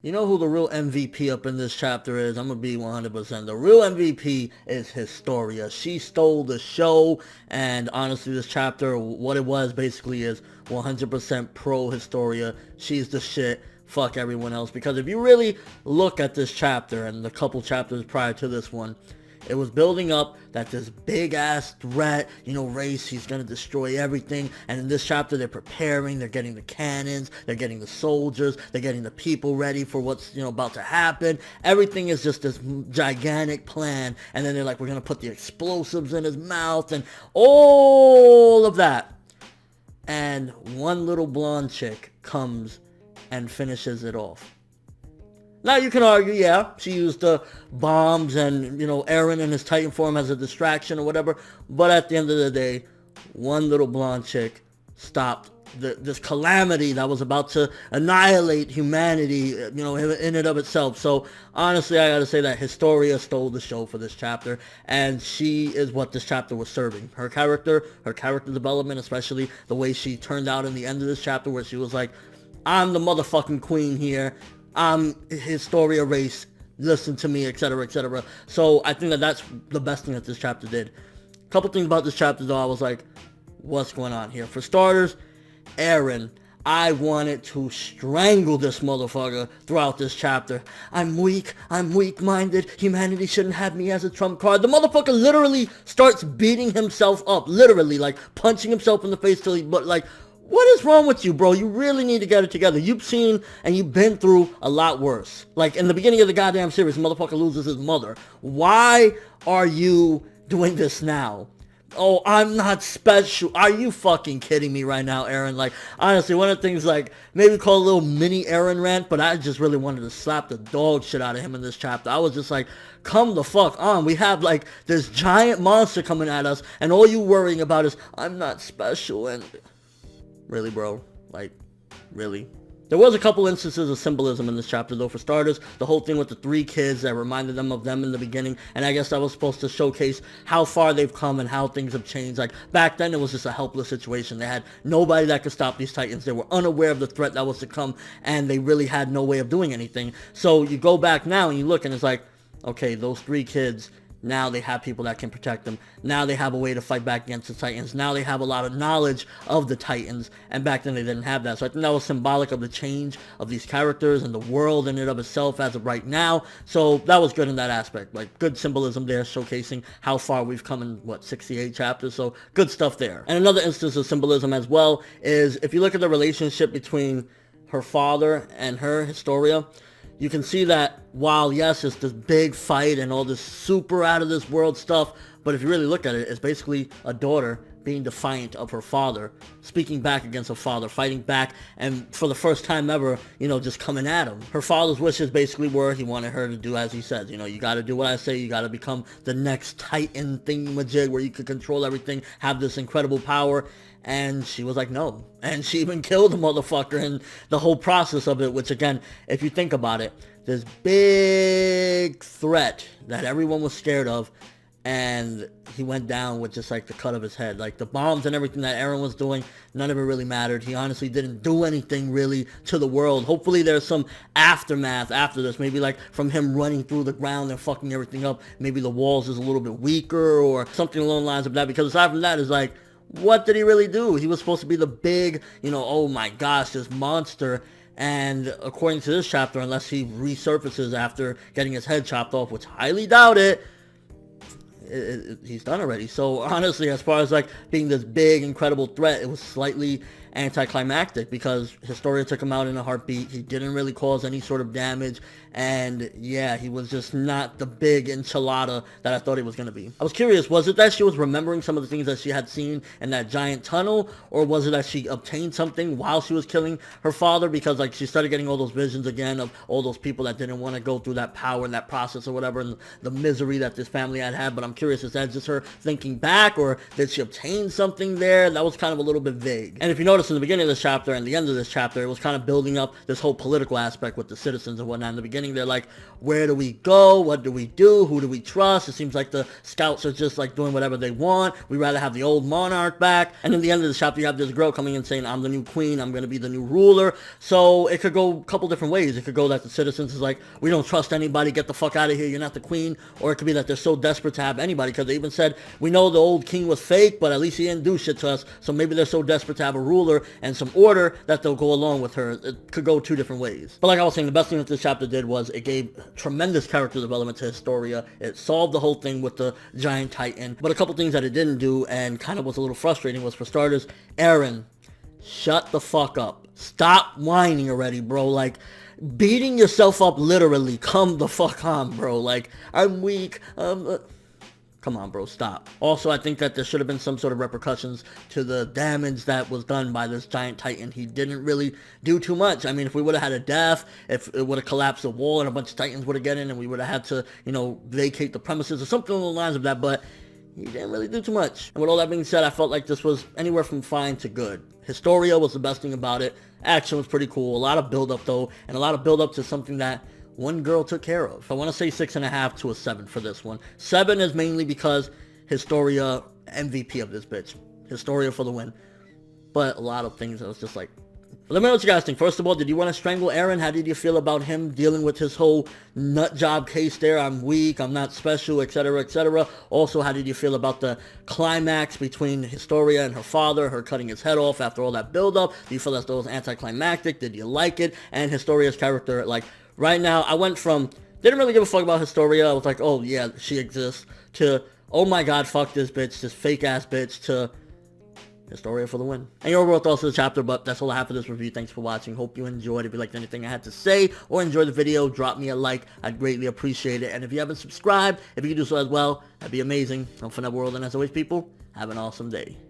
You know who the real MVP up in this chapter is? I'm gonna be 100%. The real MVP is Historia. She stole the show, and honestly, this chapter, what it was basically is 100% pro Historia. She's the shit. Fuck everyone else. Because if you really look at this chapter and the couple chapters prior to this one, it was building up that this big ass threat, race, he's gonna destroy everything. And in this chapter, they're preparing, they're getting the cannons, they're getting the soldiers, they're getting the people ready for what's, about to happen. Everything is just this gigantic plan. And then they're like, we're gonna put the explosives in his mouth and all of that. And one little blonde chick comes and finishes it off. Now you can argue, yeah, she used the bombs and, Eren in his Titan form as a distraction or whatever. But at the end of the day, one little blonde chick stopped this calamity that was about to annihilate humanity, in and of itself. So honestly, I gotta say that Historia stole the show for this chapter, and she is what this chapter was serving. Her character development, especially the way she turned out in the end of this chapter, where she was like, I'm the motherfucking queen here. I'm Historia race, listen to me, etc., etc. So I think that that's the best thing that this chapter did. A couple things about this chapter though, I was like, what's going on here? For starters, Eren, I wanted to strangle this motherfucker throughout this chapter. I'm weak-minded, humanity shouldn't have me as a trump card. The motherfucker literally starts beating himself up, literally, like punching himself in the face till he, but like, what is wrong with you, bro? You really need to get it together. You've seen and you've been through a lot worse. Like, in the beginning of the goddamn series, motherfucker loses his mother. Why are you doing this now? Oh, I'm not special. Are you fucking kidding me right now, Eren? Like, honestly, one of the things, like, maybe call a little mini Eren rant, but I just really wanted to slap the dog shit out of him in this chapter. I was just like, come the fuck on. We have, like, this giant monster coming at us, and all you worrying about is, I'm not special, and... Really, bro? Like, really? There was a couple instances of symbolism in this chapter, though. For starters, the whole thing with the three kids that reminded them of them in the beginning, and I guess that was supposed to showcase how far they've come and how things have changed. Like, back then, it was just a helpless situation. They had nobody that could stop these Titans. They were unaware of the threat that was to come, and they really had no way of doing anything. So you go back now, and you look, and it's like, okay, those three kids... Now they have people that can protect them. Now they have a way to fight back against the Titans. Now they have a lot of knowledge of the Titans. And back then they didn't have that. So I think that was symbolic of the change of these characters and the world in and of itself as of right now. So that was good in that aspect. Like, good symbolism there, showcasing how far we've come in, 68 chapters. So good stuff there. And another instance of symbolism as well is if you look at the relationship between her father and her, Historia, you can see that while, yes, it's this big fight and all this super out of this world stuff, but if you really look at it, it's basically a daughter being defiant of her father, speaking back against her father, fighting back, and for the first time ever, just coming at him. Her father's wishes basically were he wanted her to do as he says. You gotta do what I say, you gotta become the next Titan thingamajig where you can control everything, have this incredible power. And she was like, no. And she even killed the motherfucker in the whole process of it, which again, if you think about it, this big threat that everyone was scared of, and he went down with just like the cut of his head. Like the bombs and everything that Eren was doing, none of it really mattered. He honestly didn't do anything really to the world. Hopefully there's some aftermath after this. Maybe like from him running through the ground and fucking everything up. Maybe the walls is a little bit weaker or something along the lines of that. Because aside from that, it's like, what did he really do? He was supposed to be the big, oh my gosh, this monster. And according to this chapter, unless he resurfaces after getting his head chopped off, which I highly doubt it, he's done already. So honestly, as far as like being this big, incredible threat, it was slightly anticlimactic because Historia took him out in a heartbeat. He didn't really cause any sort of damage, and yeah, he was just not the big enchilada that I thought he was going to be. I was curious, was it that she was remembering some of the things that she had seen in that giant tunnel, or was it that she obtained something while she was killing her father, because like she started getting all those visions again of all those people that didn't want to go through that power and that process or whatever, and the misery that this family had. But I'm curious, is that just her thinking back, or did she obtain something there? That was kind of a little bit vague. And if you notice, notice in the beginning of this chapter and the end of this chapter, it was kind of building up this whole political aspect with the citizens and whatnot. In the beginning, they're like, where do we go? What do we do? Who do we trust? It seems like the scouts are just like doing whatever they want. We'd rather have the old monarch back. And in the end of the chapter, you have this girl coming in saying, I'm the new queen. I'm going to be the new ruler. So it could go a couple different ways. It could go that the citizens is like, we don't trust anybody. Get the fuck out of here. You're not the queen. Or it could be that they're so desperate to have anybody, because they even said, we know the old king was fake, but at least he didn't do shit to us. So maybe they're so desperate to have a ruler and some order that they'll go along with her. It could go two different ways. But like I was saying, the best thing that this chapter did was it gave tremendous character development to Historia. It solved the whole thing with the giant titan. But a couple things that it didn't do and kind of was a little frustrating was, for starters, Eren, shut the fuck up. Stop whining already, bro. Like, beating yourself up literally. Come the fuck on, bro. Like, I'm weak. Come on, bro, stop. Also, I think that there should have been some sort of repercussions to the damage that was done by this giant titan. He didn't really do too much. I mean, if we would have had a death, if it would have collapsed the wall and a bunch of titans would have gotten in and we would have had to, you know, vacate the premises or something along the lines of that, but he didn't really do too much. And with all that being said, I felt like this was anywhere from fine to good. Historia was the best thing about it. Action was pretty cool. A lot of build-up, though, and a lot of build-up to something that one girl took care of. I want to say 6.5 to a 7 for this one. 7 is mainly because Historia, MVP of this bitch. Historia for the win. But a lot of things I was just like, let me know what you guys think. First of all, did you want to strangle Eren? How did you feel about him dealing with his whole nut job case there? I'm weak, I'm not special, etc., etc. Also, how did you feel about the climax between Historia and her father, her cutting his head off after all that build-up? Do you feel as though it was anticlimactic? Did you like it? And Historia's character, like, right now, I went from, didn't really give a fuck about Historia, I was like, oh yeah, she exists, to, oh my god, fuck this bitch, this fake-ass bitch, to Historia for the win. And your overall thoughts of the chapter, but that's all I have for this review. Thanks for watching. Hope you enjoyed. If you liked anything I had to say or enjoyed the video, drop me a like. I'd greatly appreciate it. And if you haven't subscribed, if you could do so as well, that'd be amazing. I'm ForneverWorld, and as always, people, have an awesome day.